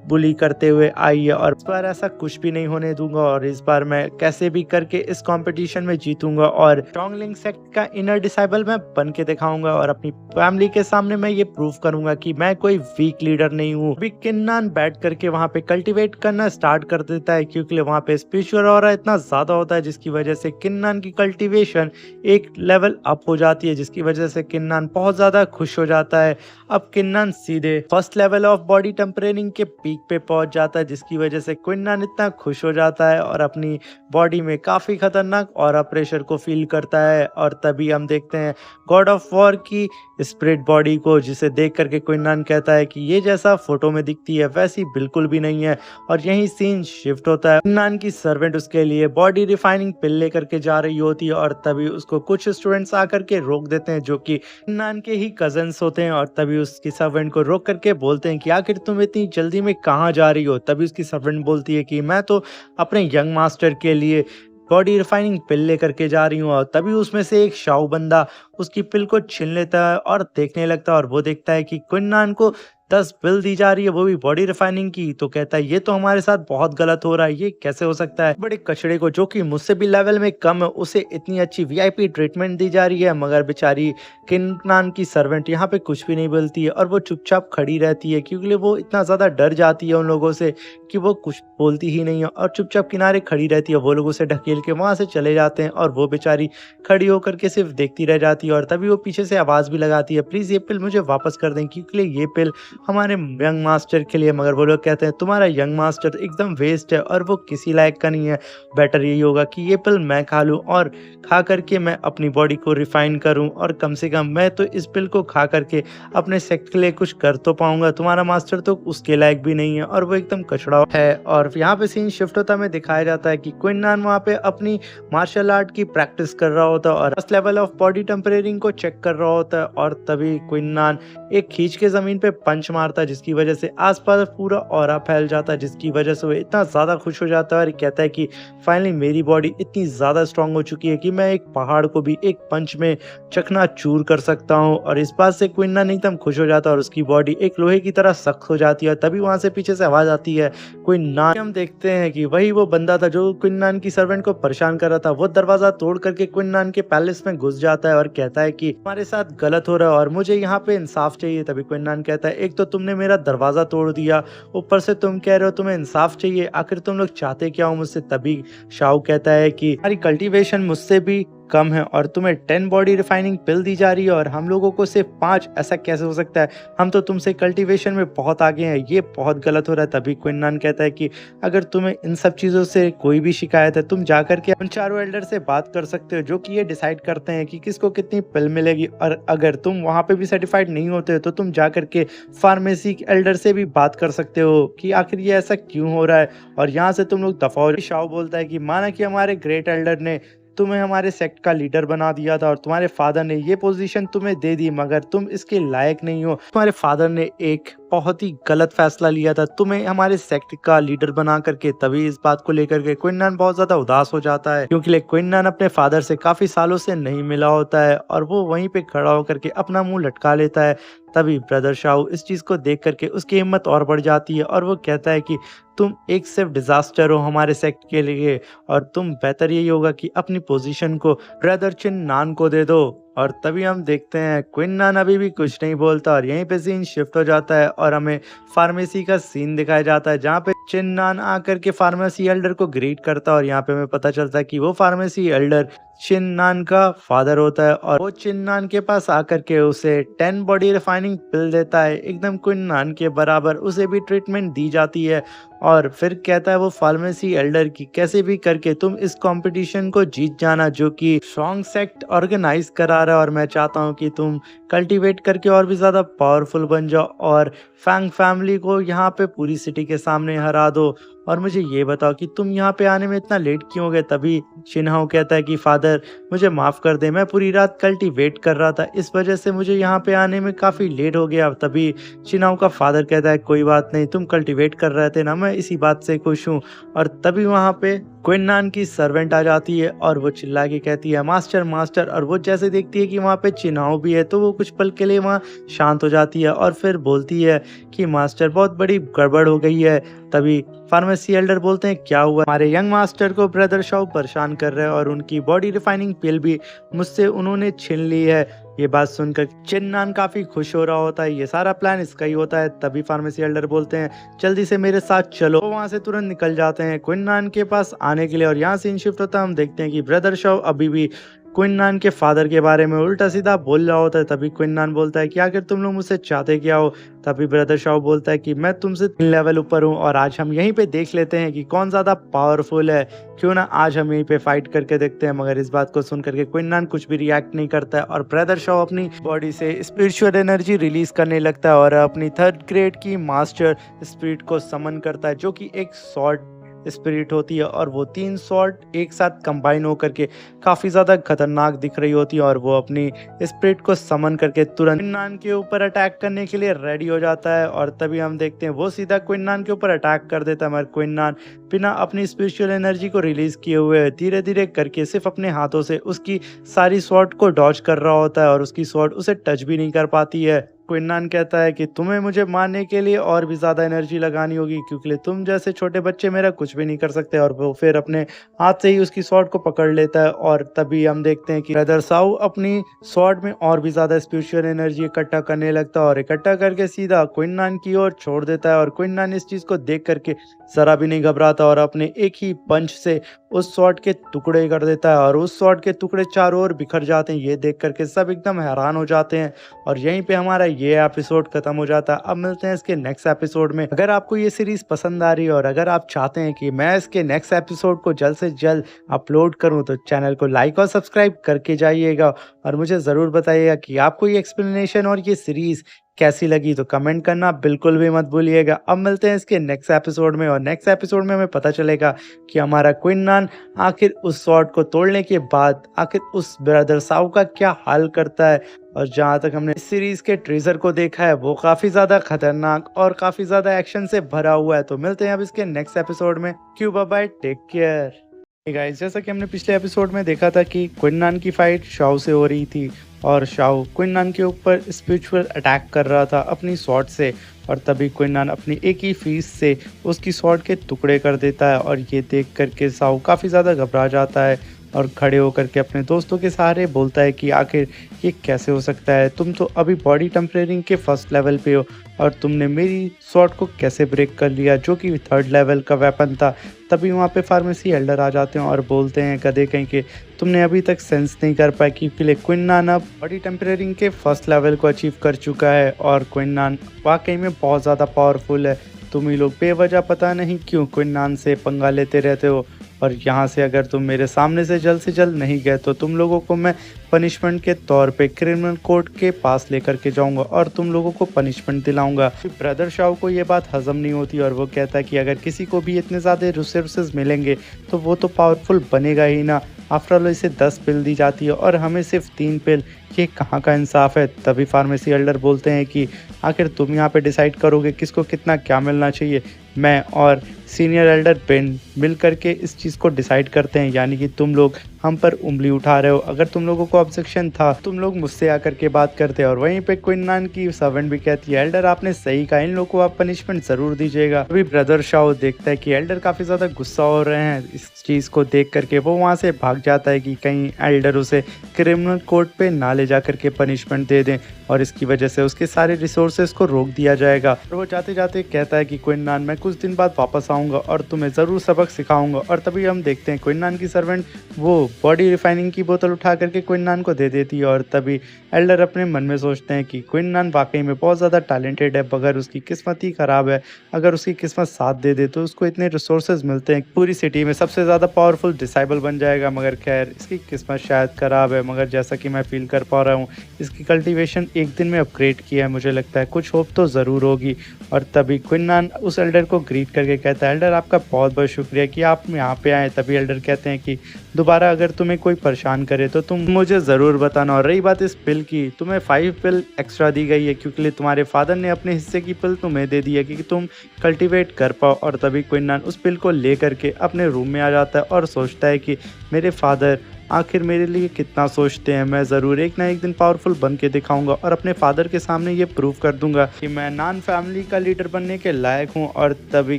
बुली करते हुए आई है। और इस बार ऐसा कुछ भी नहीं होने दूंगा और इस बार मैं कैसे भी करके इस कंपटीशन में जीतूंगा और शोंगलिंग सेक्ट का इनर डिसाइबल मैं बन के दिखाऊंगा और अपनी फैमिली के सामने मैं ये प्रूव करूंगा कि मैं कोई वीक लीडर नहीं हूँ। अभी किन्नन बैठ करके वहां पे कल्टीवेट करना स्टार्ट कर देता है, क्योंकि वहां पे स्पिरिचुअल ऑरा इतना ज्यादा होता है जिसकी वजह से किन्नन की कल्टीवेशन एक लेवल अप हो जाती है, जिसकी वजह से किन्नन बहुत ज्यादा खुश हो जाता है। अब किन्नन सीधे फर्स्ट लेवल ऑफ बॉडी टेम्परेनिंग के पीक पे पहुंच जाता है, जिसकी वजह से किन्नन इतना खुश हो जाता है और अपनी बॉडी में काफी खतरनाक ऑरा प्रेशर को फील करता है। और तभी हम देखते हैं गॉड ऑफ वॉर की स्पिरिट बॉडी को, जिसे देख करके किन्नन कहता है कि ये जैसा फोटो में दिखती है वैसी बिल्कुल भी नहीं है। और यही सीन शिफ्ट होता है। किन्नन की सर्वेंट उसके लिए बॉडी रिफाइनिंग पिल लेकर के जा रही होती है और तभी उसको कुछ स्टूडेंट्स आकर के रोक देते हैं जो कि किन्नन के ही कजन्स होते हैं। और तभी उसकी सर्वेंट को रोक करके बोलते हैं कि आखिर तुम इतनी जल्दी में कहाँ जा रही हो। तभी उसकी सर्वेंट बोलती है कि मैं तो अपने यंग मास्टर के लिए बॉडी रिफाइनिंग पिल लेकर के जा रही हूँ। और तभी उसमें से एक शाओ बंदा उसकी पिल को छीन लेता है और देखने लगता है और वो देखता है कि किन्नन को 10 पिल दी जा रही है, वो भी बॉडी रिफाइनिंग की। तो कहता है ये तो हमारे साथ बहुत गलत हो रहा है, ये कैसे हो सकता है। बड़े कचड़े को जो कि मुझसे भी लेवल में कम है उसे इतनी अच्छी वीआईपी ट्रीटमेंट दी जा रही है, मगर बेचारी किन्नन की सर्वेंट यहाँ पे कुछ भी नहीं बोलती है और वो चुपचाप खड़ी रहती है, क्योंकि वो इतना ज्यादा डर जाती है उन लोगों से कि वो कुछ बोलती ही नहीं है और चुपचाप किनारे खड़ी रहती है। वो लोग उसे ढकेल के वहां से चले जाते हैं और वो बेचारी खड़ी होकर के सिर्फ देखती रह जाती है। और तभी वो पीछे से आवाज भी लगाती है, प्लीज ये पिल मुझे वापस कर दें, क्योंकि ये पिल हमारे यंग मास्टर के लिए। मगर वो लोग कहते हैं तुम्हारा यंग मास्टर एकदम वेस्ट है और वो किसी लायक का नहीं है, बेटर यही होगा कि ये पिल मैं खा लूं और खा करके मैं अपनी बॉडी को रिफाइन करूं और कम से कम मैं तो इस पिल को खा करके अपने सेक्ट के लिए कुछ कर तो पाऊंगा। तुम्हारा मास्टर तो उसके लायक भी नहीं है और वो एकदम कचड़ा है। और यहाँ पे सीन शिफ्ट होता में दिखाया जाता है कि किन्नन वहाँ पे अपनी मार्शल आर्ट की प्रैक्टिस कर रहा होता है और फर्स्ट लेवल ऑफ बॉडी टेम्परेरिंग को चेक कर रहा होता है। और तभी किन्नन एक खींच के जमीन पे पंच मारता है, जिसकी वजह से आसपास पूरा ऑरा फैल जाता है, जिसकी वजह से वो इतना ज्यादा खुश हो जाता है और कहता है कि फाइनली मेरी बॉडी इतनी ज्यादा स्ट्रांग हो चुकी है कि मैं एक पहाड़ को भी एक पंच में चकनाचूर कर सकता हूँ। और इस बात से किन्नन एकदम खुश हो जाता है और उसकी बॉडी एक लोहे की तरह सख्त हो जाती है। तभी वहां से पीछे से आवाज आती है किन्नन। हम देखते हैं कि वही वो बंदा था जो किन्नन की सर्वेंट को परेशान कर रहा था। वो दरवाजा तोड़ करके किन्नन के पैलेस में घुस जाता है और कहता है कि हमारे साथ गलत हो रहा है और मुझे यहाँ पे इंसाफ चाहिए। तभी किन्नन कहता है एक तो तुमने मेरा दरवाजा तोड़ दिया, ऊपर से तुम कह रहे हो तुम्हें इंसाफ चाहिए, आखिर तुम लोग चाहते क्या हो मुझसे। तभी शाओ कहता है कि हमारी कल्टीवेशन मुझसे भी कम है और तुम्हें 10 बॉडी रिफाइनिंग पिल दी जा रही है और हम लोगों को सिर्फ 5, ऐसा कैसे हो सकता है, हम तो तुमसे कल्टीवेशन में बहुत आगे हैं, ये बहुत गलत हो रहा है। तभी किन्नन कहता है कि अगर तुम्हें इन सब चीज़ों से कोई भी शिकायत है तुम जाकर के उन चारों एल्डर से बात कर सकते हो जो कि ये डिसाइड करते हैं कि किसको कितनी पिल मिलेगी। और अगर तुम वहाँ पे भी सर्टिफाइड नहीं होते तो तुम जाकर के फार्मेसी एल्डर से भी बात कर सकते हो कि आखिर ये ऐसा क्यों हो रहा है और यहाँ से तुम लोग दफा हो। शाओ बोलता है कि माना कि हमारे ग्रेट एल्डर ने तुम्हें हमारे सेक्ट का लीडर बना दिया था और तुम्हारे फादर ने ये पोजीशन तुम्हें दे दी, मगर तुम इसके लायक नहीं हो। तुम्हारे फादर ने एक बहुत ही गलत फैसला लिया था, तुम्हें हमारे सेक्ट का लीडर बना करके। तभी इस बात को लेकर के क्विन बहुत ज़्यादा उदास हो जाता है, क्योंकि क्विन अपने फादर से काफ़ी सालों से नहीं मिला होता है और वो वहीं पे खड़ा होकर के अपना मुँह लटका लेता है। तभी ब्रदर शाओ इस चीज़ को देख करके उसकी हिम्मत और बढ़ जाती है और वो कहता है कि तुम एक सिर्फ डिज़ास्टर हो हमारे सेक्ट के लिए और तुम बेहतर यही होगा कि अपनी पोजीशन को ब्रदर चिन नान को दे दो। और तभी हम देखते हैं क्विन नान अभी भी कुछ नहीं बोलता और यहीं पे सीन शिफ्ट हो जाता है और हमें फार्मेसी का सीन दिखाया जाता है, जहाँ पे चिन नान आकर के फार्मेसी एल्डर को ग्रीट करता है और यहाँ पे हमें पता चलता है कि वो फार्मेसी एल्डर चिन नान का फादर होता है और वो चिन नान के पास आकर के उसे 10 बॉडी रिफाइनिंग पिल देता है, एकदम क्विन नान के बराबर उसे भी ट्रीटमेंट दी जाती है। और फिर कहता है वो फार्मेसी एल्डर की कैसे भी करके तुम इस कंपटीशन को जीत जाना जो कि सॉन्ग सेक्ट ऑर्गेनाइज करा रहा है, और मैं चाहता हूँ कि तुम कल्टीवेट करके और भी ज़्यादा पावरफुल बन जाओ और फैंग फैमिली को यहाँ पे पूरी सिटी के सामने हरा दो। और मुझे ये बताओ कि तुम यहाँ पे आने में इतना लेट क्यों हो गए। तभी चिन्हाओ कहता है कि फादर मुझे माफ़ कर दे, मैं पूरी रात कल्टीवेट कर रहा था, इस वजह से मुझे यहाँ पे आने में काफ़ी लेट हो गया। तभी चिन्हाओ का फादर कहता है कोई बात नहीं, तुम कल्टीवेट कर रहे थे ना, मैं इसी बात से खुश हूँ। और तभी वहाँ पे क्विन नान की सर्वेंट आ जाती है और वो चिल्ला के कहती है मास्टर मास्टर, और वो जैसे देखती है कि वहाँ पे चिन्हाओ भी है तो वो कुछ पल के लिए वहाँ शांत हो जाती है और फिर बोलती है कि मास्टर बहुत बड़ी गड़बड़ हो गई है। तभी फार्मेसी एल्डर बोलते हैं क्या हुआ, हमारे यंग मास्टर को ब्रदर शाओ परेशान कर रहे हैं और उनकी बॉडी रिफाइनिंग पिल भी मुझसे उन्होंने छीन ली है। ये बात सुनकर चिन नान काफी खुश हो रहा होता है, ये सारा प्लान इसका ही होता है। तभी फार्मेसी एल्डर बोलते हैं जल्दी से मेरे साथ चलो, वो वहां से तुरंत निकल जाते हैं क्विन नान के पास आने के लिए। और यहाँ सीन शिफ्ट होता है, हम देखते हैं कि ब्रदर शाओ अभी भी क्विन नान के फादर के बारे में उल्टा सीधा बोल रहा होता है। तभी क्विन नान बोलता है कि आखिर तुम लोग मुझसे चाहते क्या हो। तभी ब्रदर शाओ बोलता है कि मैं तुमसे 3 लेवल ऊपर हूँ और आज हम यहीं पे देख लेते हैं कि कौन ज्यादा पावरफुल है, क्यों ना आज हम यहीं पे फाइट करके देखते हैं। मगर इस बात को सुन करके क्विन नान कुछ भी रिएक्ट नहीं करता है और ब्रदर शाओ अपनी बॉडी से स्पिरिचुअल एनर्जी रिलीज करने लगता है और अपनी 3rd ग्रेड की मास्टर स्पिरिट को समन करता है, जो कि एक सॉर्ड स्पिरिट होती है और वो 3 सॉर्ड एक साथ कंबाइन होकर के काफी ज्यादा खतरनाक दिख रही होती है। और वो अपनी स्पिरिट को समन करके तुरंत क्विन नान के ऊपर अटैक करने के लिए रेडी हो जाता है। और तभी हम देखते हैं वो सीधा क्विन नान के ऊपर अटैक कर देता है, मगर क्विन नान बिना अपनी स्पिरिचुअल एनर्जी को रिलीज किए हुए धीरे धीरे करके सिर्फ अपने हाथों से उसकी सारी स्वॉर्ड को डॉज कर रहा होता है और उसकी स्वॉर्ड उसे टच भी नहीं कर पाती है। क्विन नान कहता है कि तुम्हें मुझे मारने के लिए और भी ज्यादा एनर्जी लगानी होगी, क्योंकि तुम जैसे छोटे बच्चे मेरा कुछ भी नहीं कर सकते। और वो फिर अपने हाथ से ही उसकी स्वॉर्ड को पकड़ लेता है। और तभी हम देखते हैं कि ब्रदर शाओ अपनी स्वॉर्ड में और भी ज्यादा स्पिरिचुअल एनर्जी इकट्ठा करने लगता है और इकट्ठा करके सीधा क्विन नान की ओर छोड़ देता है। और क्विन नान इस चीज को देख करके जरा भी नहीं घबराता और अपने एक ही पंच से उस स्वॉर्ड के टुकड़े कर देता है और उस स्वॉर्ड के टुकड़े चारों ओर बिखर जाते हैं। ये देख करके सब एकदम हैरान हो जाते हैं और यहीं पे हमारा ये एपिसोड खत्म हो जाता है। अब मिलते हैं इसके नेक्स्ट एपिसोड में। अगर आपको ये सीरीज पसंद आ रही है और अगर आप चाहते हैं कि मैं इसके नेक्स्ट एपिसोड को जल्द से जल्द अपलोड करूं तो चैनल को लाइक और सब्सक्राइब करके जाइएगा और मुझे ज़रूर बताइएगा कि आपको ये एक्सप्लेनेशन और ये सीरीज कैसी लगी। तो कमेंट करना बिल्कुल भी मत भूलिएगा। अब मिलते हैं इसके नेक्स्ट एपिसोड में और नेक्स्ट एपिसोड में हमें पता चलेगा कि हमारा क्विन नान आखिर उस स्वॉर्ड को तोड़ने के बाद आखिर उस ब्रदर शाओ का क्या हाल करता है। और जहाँ तक हमने इस सीरीज के ट्रेजर को देखा है वो काफी ज्यादा खतरनाक और काफी ज्यादा एक्शन से भरा हुआ है। तो मिलते हैं अब इसके नेक्स्ट एपिसोड में। क्यू bye bye, take care guys. जैसा कि हमने पिछले एपिसोड में देखा था कि क्विन नान की फाइट शाओ से हो रही थी और शाओ क्विन नान के ऊपर स्पिरिचुअल अटैक कर रहा था अपनी स्वॉर्ड से। और तभी क्विन नान अपनी एक ही फीस से उसकी स्वॉर्ड के टुकड़े कर देता है और ये देख करके शाओ काफ़ी ज़्यादा घबरा जाता है और खड़े होकर के अपने दोस्तों के सहारे बोलता है कि आखिर ये कैसे हो सकता है, तुम तो अभी बॉडी टेम्परेरिंग के 1st लेवल पे हो और तुमने मेरी स्वॉर्ड को कैसे ब्रेक कर लिया जो कि 3rd लेवल का वेपन था। तभी वहाँ पे फार्मेसी एल्डर आ जाते हैं और बोलते हैं कदे कहीं के तुमने अभी तक सेंस नहीं कर पाया कि क्विन नान अब बॉडी टेम्परेरिंग के 1st लेवल को अचीव कर चुका है और क्विन नान वाकई में बहुत ज़्यादा पावरफुल है। तुम ही लोग बेवजह पता नहीं क्यों क्विन नान से पंगा लेते रहते हो और यहाँ से अगर तुम मेरे सामने से जल्द नहीं गए तो तुम लोगों को मैं पनिशमेंट के तौर पे क्रिमिनल कोर्ट के पास लेकर के जाऊंगा और तुम लोगों को पनिशमेंट दिलाऊंगा। ब्रदर शाओ को ये बात हजम नहीं होती और वो कहता है कि अगर किसी को भी इतने ज़्यादा रिसोर्सेज मिलेंगे तो वो तो पावरफुल बनेगा ही ना। आफ्टर ऑल इसे 10 पिल दी जाती है और हमें सिर्फ 3 पिल। ये कहाँ का इंसाफ है। तभी फार्मेसी एल्डर बोलते हैं कि आखिर तुम यहाँ पे डिसाइड करोगे किसको कितना क्या मिलना चाहिए। मैं और सीनियर एल्डर बेन मिल करके इस चीज़ को डिसाइड करते हैं, यानी कि तुम लोग हम पर उंगली उठा रहे हो। अगर तुम लोगों को ऑब्जेक्शन था तुम लोग मुझसे आकर के बात करते। और वहीं पे क्विन की सर्वेंट भी कहती है एल्डर आपने सही कहा, इन लोगों को आप पनिशमेंट जरूर दीजिएगा। अभी ब्रदर शाओ देखता है कि एल्डर काफी ज्यादा गुस्सा हो रहे हैं। इस चीज को देख करके वो वहां से भाग जाता है कि कहीं एल्डर उसे क्रिमिनल कोर्ट पे ना ले जा करके पनिशमेंट दे दें और इसकी वजह से उसके सारे रिसोर्सेज को रोक दिया जाएगा। और वो जाते जाते कहता है कि क्विन मैं कुछ दिन बाद वापस आऊंगा और तुम्हें जरूर सबक सिखाऊंगा। और तभी हम देखते हैं क्विन की सर्वेंट वो बॉडी रिफाइनिंग की बोतल उठा करके क्विन को दे देती है। और तभी एल्डर अपने मन में सोचते हैं कि क्विन वाकई में बहुत ज़्यादा टैलेंटेड है, मगर उसकी किस्मत ही ख़राब है। अगर उसकी किस्मत साथ दे दे तो उसको इतने रिसोर्सेज मिलते हैं, पूरी सिटी में सबसे ज़्यादा पावरफुल डिसाइबल बन जाएगा। मगर खैर इसकी किस्मत शायद ख़राब है। मगर जैसा कि मैं फील कर पा रहा हूँ इसकी कल्टीवेशन एक दिन में अपग्रेड किया है, मुझे लगता है कुछ होप तो ज़रूर होगी। और तभी क्विन उस एल्डर को ग्रीट करके कहता है एल्डर आपका बहुत बहुत शुक्रिया कि आप यहाँ पे आए। तभी एल्डर कहते हैं कि दोबारा अगर तुम्हें कोई परेशान करे तो तुम मुझे ज़रूर बताना। और रही बात इस पिल की, तुम्हें 5 पिल एक्स्ट्रा दी गई है क्योंकि तुम्हारे फादर ने अपने हिस्से की पिल तुम्हें दे दी है कि तुम कल्टीवेट कर पाओ। और तभी क्विन उस पिल को ले करके अपने रूम में आ जाता है और सोचता है कि मेरे फादर आखिर मेरे लिए कितना सोचते हैं। मैं ज़रूर एक ना एक दिन पावरफुल बन के दिखाऊंगा और अपने फादर के सामने ये प्रूव कर दूंगा कि मैं नान फैमिली का लीडर बनने के लायक हूँ। और तभी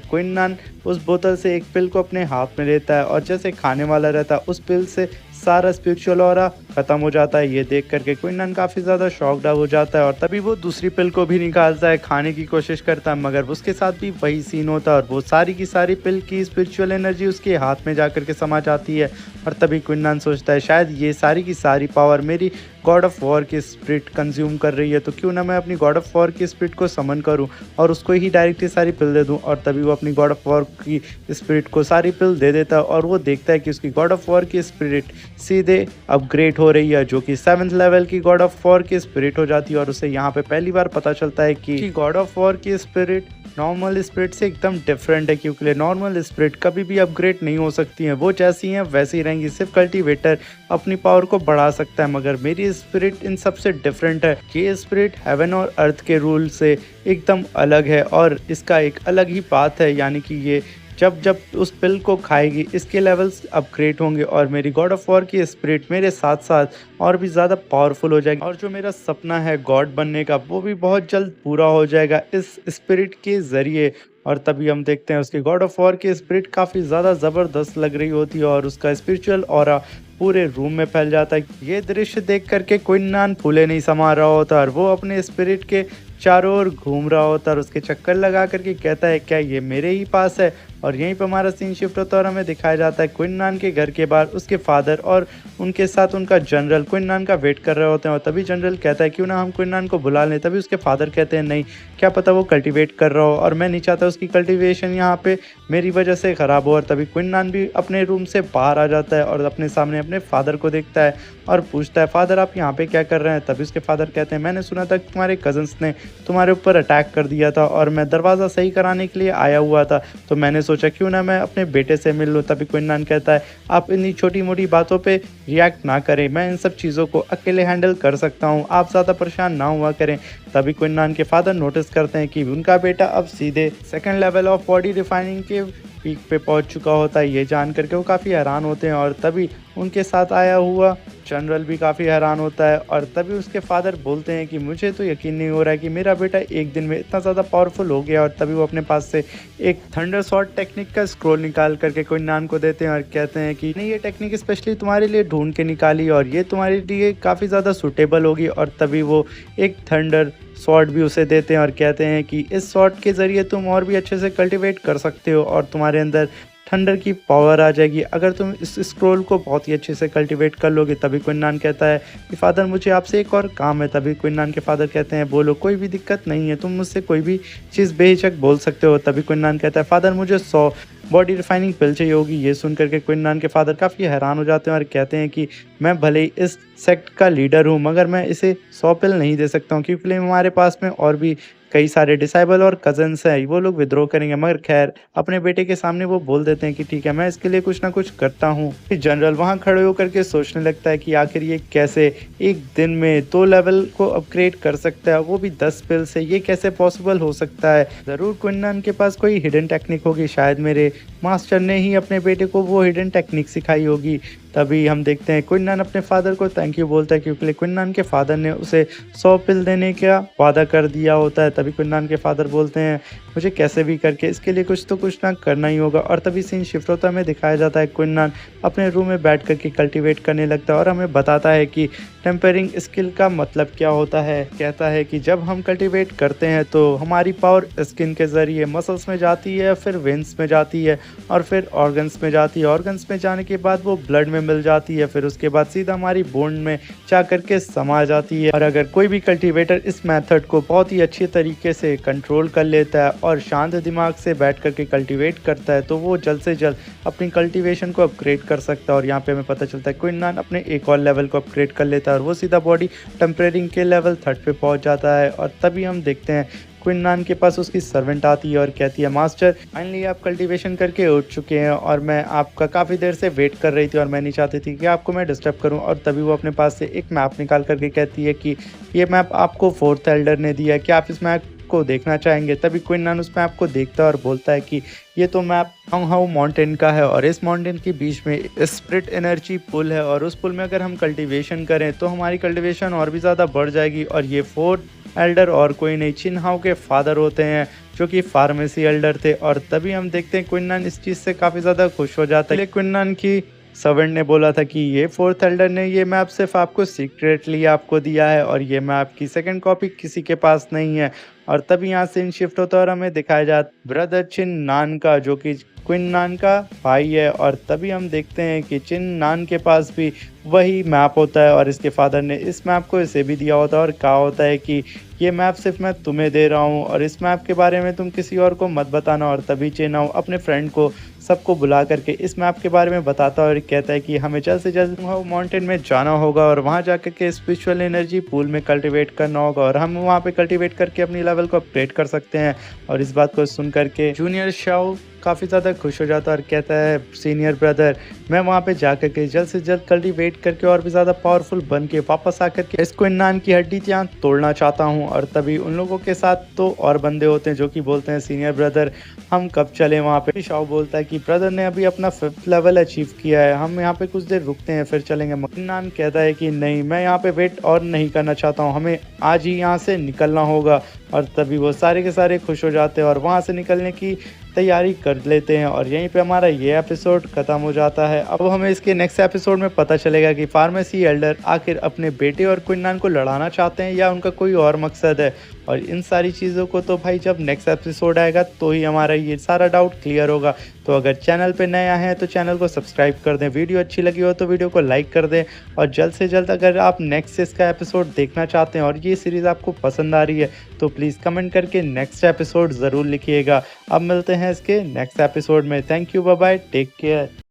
क्विन उस बोतल से एक पिल को अपने हाथ में लेता है और जैसे खाने वाला रहता है उस पिल से सारा स्पिरिचुअल ऑरा खत्म हो जाता है। ये देख करके क्विन काफ़ी ज़्यादा शॉक्ड हो जाता है और तभी वो दूसरी पिल को भी निकालता है, खाने की कोशिश करता है, मगर उसके साथ भी वही सीन होता है और वो सारी की सारी पिल की स्पिरिचुअल एनर्जी उसके हाथ में जा करके समा जाती है। और तभी क्विन सोचता है शायद ये सारी की सारी पावर मेरी गॉड ऑफ वॉर की स्पिरिट कंज्यूम कर रही है, तो क्यों ना मैं अपनी गॉड ऑफ वॉर की स्पिरिट को समन करूं और उसको ही डायरेक्ट ये सारी पिल दे दूं। और तभी वो अपनी गॉड ऑफ वॉर की स्पिरिट को सारी पिल दे देता है और वो देखता है कि उसकी गॉड ऑफ वॉर की स्पिरिट सीधे अपग्रेड हो रही है, जो कि 7th लेवल की गॉड ऑफ वॉर की स्पिरिट हो जाती है। और उसे यहाँ पे पहली बार पता चलता है कि गॉड ऑफ वॉर की स्पिरिट नॉर्मल स्पिरिट से एकदम डिफरेंट है, क्योंकि नॉर्मल स्पिरिट कभी भी अपग्रेड नहीं हो सकती हैं, वो जैसी हैं वैसी रहेंगी। सिर्फ कल्टीवेटर अपनी पावर को बढ़ा सकता है, मगर मेरी स्पिरिट इन सबसे डिफरेंट है। ये स्पिरिट हेवन और अर्थ के रूल से एकदम अलग है और इसका एक अलग ही पाथ है, यानी कि ये जब जब उस पिल को खाएगी इसके लेवल्स अपग्रेड होंगे और मेरी गॉड ऑफ वॉर की स्पिरिट मेरे साथ साथ और भी ज़्यादा पावरफुल हो जाएगी। और जो मेरा सपना है गॉड बनने का वो भी बहुत जल्द पूरा हो जाएगा इस स्पिरिट के ज़रिए। और तभी हम देखते हैं उसकी गॉड ऑफ वॉर की स्पिरिट काफ़ी ज़्यादा ज़बरदस्त लग रही होती है और उसका स्पिरिचुअल ऑरा पूरे रूम में फैल जाता है। ये दृश्य देख करके क्विन फूले नहीं समा रहा होता और वो अपने स्पिरिट के चारों ओर घूम रहा होता है और उसके चक्कर लगा करके कहता है क्या ये मेरे ही पास है। और यहीं पर हमारा सीन शिफ्ट होता है और हमें दिखाया जाता है क्विन के घर के बाहर उसके फादर और उनके साथ उनका जनरल क्विन का वेट कर रहे होते हैं। और तभी जनरल कहता है क्यों ना हम क्विन को बुला लें। तभी उसके फादर कहते हैं नहीं, क्या पता वो कल्टीवेट कर रहा हो और मैं नहीं चाहता उसकी कल्टीवेशन यहाँ पे मेरी वजह से ख़राब हो। और तभी क्विन भी अपने रूम से बाहर आ जाता है और अपने सामने अपने फादर को देखता है और पूछता है फादर आप यहाँ पे क्या कर रहे हैं। तभी उसके फादर कहते हैं मैंने सुना था कि तुम्हारे कजन्स ने तुम्हारे ऊपर अटैक कर दिया था और मैं दरवाज़ा सही कराने के लिए आया हुआ था, तो मैंने सोचा क्यों ना मैं अपने बेटे से मिल लूँ। तभी क्विन कहता है आप इन्हीं छोटी मोटी बातों पे रिएक्ट ना करें, मैं इन सब चीज़ों को अकेले हैंडल कर सकता हूँ, आप ज़्यादा परेशान ना हुआ करें। तभी क्विन के फादर नोटिस करते हैं कि उनका बेटा अब सीधे 2nd level of body refining के पीक पे पहुंच चुका होता है। ये जान करके वो काफ़ी हैरान होते हैं और तभी उनके साथ आया हुआ जनरल भी काफ़ी हैरान होता है। और तभी उसके फादर बोलते हैं कि मुझे तो यकीन नहीं हो रहा है कि मेरा बेटा एक दिन में इतना ज़्यादा पावरफुल हो गया। और तभी वो अपने पास से एक थंडर शॉट टेक्निक का स्क्रोल निकाल करके क्विन को देते हैं और कहते हैं कि नहीं ये टेक्निक स्पेशली तुम्हारे लिए ढूंढ के निकाली और ये तुम्हारे लिए काफ़ी ज़्यादा सूटेबल होगी। और तभी वो एक थंडर शॉट भी उसे देते हैं और कहते हैं कि इस शॉट के ज़रिए तुम और भी अच्छे से कल्टीवेट कर सकते हो और तुम्हारे अंदर थंडर की पावर आ जाएगी अगर तुम इस स्क्रोल को बहुत ही अच्छे से कल्टीवेट कर लोगे। तभी क्विन कहता है कि फादर मुझे आपसे एक और काम है। तभी क्विन के फादर कहते हैं बोलो, कोई भी दिक्कत नहीं है, तुम मुझसे कोई भी चीज़ बेहिचक बोल सकते हो। तभी क्विन कहता है फादर मुझे 100 बॉडी रिफाइनिंग पिल चाहिए होगी। ये सुन करके क्विन के फादर काफ़ी हैरान हो जाते हैं और कहते हैं कि मैं भले ही इस सेक्ट का लीडर हूँ मगर मैं इसे 100 पिल नहीं दे सकता हूँ क्योंकि हमारे पास में और भी कई सारे डिसाइबल और कज़िन्स हैं, वो लोग विद्रोह करेंगे मगर ख़ैर अपने बेटे के सामने वो बोल देते हैं कि ठीक है, मैं इसके लिए कुछ ना कुछ करता हूँ। फिर जनरल वहाँ खड़े होकर के सोचने लगता है कि आखिर ये कैसे एक दिन में 2 लेवल को अपग्रेड कर सकता है, वो भी 10 पिल से, ये कैसे पॉसिबल हो सकता है? ज़रूर क्विन के पास कोई हिडन टेक्निक होगी, शायद मेरे मास्टर ने ही अपने बेटे को वो हिडन टेक्निक सिखाई होगी। तभी हम देखते हैं क्विन अपने फादर को थैंक यू बोलता है क्योंकि क्विन के फादर ने उसे 100 पिल देने का वादा कर दिया होता है। तभी क्विन के फादर बोलते हैं मुझे कैसे भी करके इसके लिए कुछ तो कुछ ना करना ही होगा और तभी सीन शिफ्ट होता है। हमें दिखाया जाता है क्विन अपने रूम में बैठ करके कल्टीवेट करने लगता है और हमें बताता है कि टेम्परिंग स्किल का मतलब क्या होता है। कहता है कि जब हम कल्टीवेट करते हैं तो हमारी पावर स्किन के ज़रिए मसल्स में जाती है, फिर वेंस में जाती है और फिर ऑर्गन्स में जाती है। ऑर्गन्स में जाने के बाद वो ब्लड में मिल जाती है, फिर उसके बाद सीधा हमारी बोन में जा करके समा जाती है। और अगर कोई भी कल्टीवेटर इस मेथड को बहुत ही अच्छे तरीके से कंट्रोल कर लेता है और शांत दिमाग से बैठ करके कल्टीवेट करता है तो वो जल्द से जल्द अपनी कल्टीवेशन को अपग्रेड कर सकता है। और यहाँ पे हमें पता चलता है क्विन अपने एक और लेवल को अपग्रेड कर लेता है और वो सीधा बॉडी टेम्परिंग के लेवल 3 पे पहुंच जाता है। और तभी हम देखते हैं क्विन के पास उसकी सर्वेंट आती है और कहती है मास्टर फाइनली आप कल्टीवेशन करके उठ चुके हैं और मैं आपका काफ़ी देर से वेट कर रही थी और मैं नहीं चाहती थी कि आपको मैं डिस्टर्ब करूं। और तभी वो अपने पास से एक मैप निकाल करके कहती है कि ये मैप आपको 4th एल्डर ने दिया है, क्या आप इस मैप को देखना चाहेंगे? तभी क्विन उस मैप को देखता है और बोलता है कि ये तो मैप हाउ माउंटेन का है और इस माउंटेन के बीच में स्प्रिट एनर्जी पुल है और उस पुल में अगर हम कल्टीवेशन करें तो हमारी कल्टीवेशन और भी ज़्यादा बढ़ जाएगी। और ये 4th एल्डर और कोई नहीं चिन्हाओ के फादर होते हैं जो कि फार्मेसी एल्डर थे। और तभी हम देखते हैं क्विन इस चीज़ से काफ़ी ज़्यादा खुश हो जाता है। क्विन की सर्वेंट ने बोला था कि ये 4th एल्डर ने ये मैप सिर्फ आपको सीक्रेटली आपको दिया है और ये मैप की सेकंड कॉपी किसी के पास नहीं है। और तभी यहाँ सीन शिफ्ट होता है और हमें दिखाया जाता ब्रदर चिन नान का जो कि क्विन नान का भाई है। और तभी हम देखते हैं कि चिन नान के पास भी वही मैप होता है और इसके फादर ने इस मैप को इसे भी दिया होता है और कहा होता है कि ये मैप सिर्फ मैं तुम्हें दे रहा हूँ और इस मैप के बारे में तुम किसी और को मत बताना। और तभी चिनहाओ अपने फ्रेंड को सबको बुला करके इस मैप के बारे में बताता है और कहता है कि हमें जल्द से जल्द माउंटेन में जाना होगा और वहाँ जाकर के स्पिरिचुअल एनर्जी पूल में कल्टीवेट करना होगा और हम वहाँ पे कल्टीवेट करके अपनी लेवल को अपग्रेड कर सकते हैं। और इस बात को सुन करके जूनियर शाओ काफ़ी ज़्यादा खुश हो जाता है और कहता है सीनियर ब्रदर मैं वहाँ पे जा करके जल्द से जल्द कल्टीवेट करके और भी ज़्यादा पावरफुल बन के वापस आकर के इस क्विन की हड्डी यहाँ तोड़ना चाहता हूँ। और तभी उन लोगों के साथ तो और बंदे होते हैं जो कि बोलते हैं सीनियर ब्रदर हम कब चले वहाँ पे। शाओ बोलता है कि ब्रदर ने अभी अपना 5th लेवल अचीव किया है, हम यहाँ पे कुछ देर रुकते हैं फिर चलेंगे। क्विन कहता है कि नहीं मैं यहाँ पे वेट और नहीं करना चाहता हूँ, हमें आज ही यहाँ से निकलना होगा। और तभी वो सारे के सारे खुश हो जाते हैं और वहाँ से निकलने की तैयारी कर लेते हैं। और यहीं पे हमारा ये एपिसोड खत्म हो जाता है। अब हमें इसके नेक्स्ट एपिसोड में पता चलेगा कि फार्मेसी एल्डर आखिर अपने बेटे और क्विन को लड़ाना चाहते हैं या उनका कोई और मकसद है। और इन सारी चीज़ों को तो भाई जब नेक्स्ट एपिसोड आएगा तो ही हमारा ये सारा डाउट क्लियर होगा। तो अगर चैनल पे नया है तो चैनल को सब्सक्राइब कर दें, वीडियो अच्छी लगी हो तो वीडियो को लाइक कर दें और जल्द से जल्द अगर आप नेक्स्ट इसका एपिसोड देखना चाहते हैं और ये सीरीज़ आपको पसंद आ रही है तो प्लीज़ कमेंट करके नेक्स्ट एपिसोड ज़रूर लिखिएगा। अब मिलते हैं इसके नेक्स्ट एपिसोड में। Thank you, bye bye, take care.